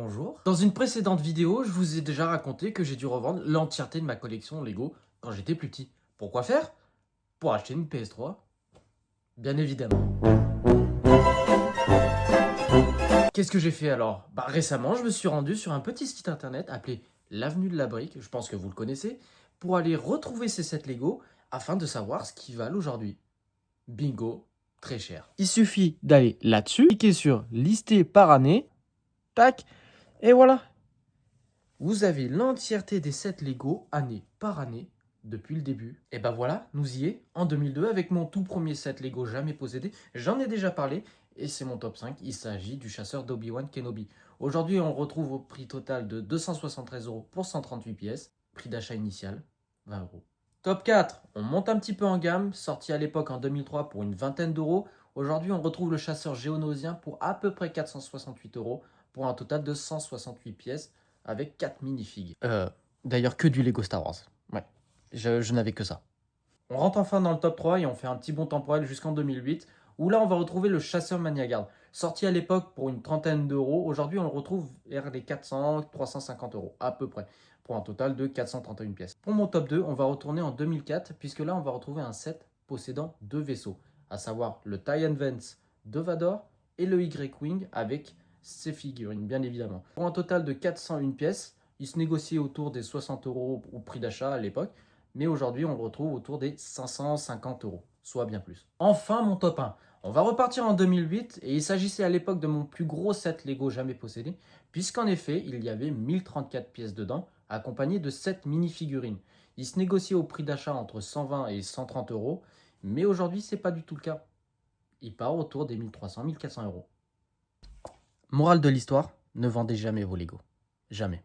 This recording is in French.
Bonjour. Dans une précédente vidéo, je vous ai déjà raconté que j'ai dû revendre l'entièreté de ma collection Lego quand j'étais plus petit. Pourquoi faire? Pour acheter une PS3, bien évidemment. Qu'est-ce que j'ai fait alors? Récemment, je me suis rendu sur un petit site internet appelé l'Avenue de la Brique, je pense que vous le connaissez, pour aller retrouver ces sets Lego afin de savoir ce qu'ils valent aujourd'hui. Bingo, très cher. Il suffit d'aller là-dessus, cliquer sur lister par année, tac, et voilà. Vous avez l'entièreté des sets Lego, année par année, depuis le début. Et ben voilà, nous y est, en 2002, avec mon tout premier set Lego jamais possédé. J'en ai déjà parlé, et c'est mon top 5. Il s'agit du chasseur d'Obi-Wan Kenobi. Aujourd'hui, on le retrouve au prix total de 273 € pour 138 pièces. Prix d'achat initial, 20 €. Top 4, on monte un petit peu en gamme, sorti à l'époque en 2003 pour une vingtaine d'euros. Aujourd'hui, on retrouve le chasseur géonosien pour à peu près 468 € pour un total de 168 pièces avec 4 minifigs. D'ailleurs, que du Lego Star Wars. Ouais, je n'avais que ça. On rentre enfin dans le top 3 et on fait un petit bond temporel jusqu'en 2008, où là on va retrouver le chasseur Maniagarde. Sorti à l'époque pour une trentaine d'euros, aujourd'hui on le retrouve vers les 400-350 € à peu près, pour un total de 431 pièces. Pour mon top 2, on va retourner en 2004, puisque là on va retrouver un set possédant deux vaisseaux, à savoir le TIE Advance de Vador et le Y-Wing avec ses figurines, bien évidemment. Pour un total de 401 pièces, il se négociait autour des 60 € au prix d'achat à l'époque, mais aujourd'hui on le retrouve autour des 550 €, soit bien plus. Enfin mon top 1, on va repartir en 2008 et il s'agissait à l'époque de mon plus gros set Lego jamais possédé, puisqu'en effet il y avait 1034 pièces dedans, accompagnées de 7 mini-figurines. Il se négociait au prix d'achat entre 120 et 130 €, mais aujourd'hui c'est pas du tout le cas. Il part autour des 1300-1400 €. Morale de l'histoire, ne vendez jamais vos Lego. Jamais.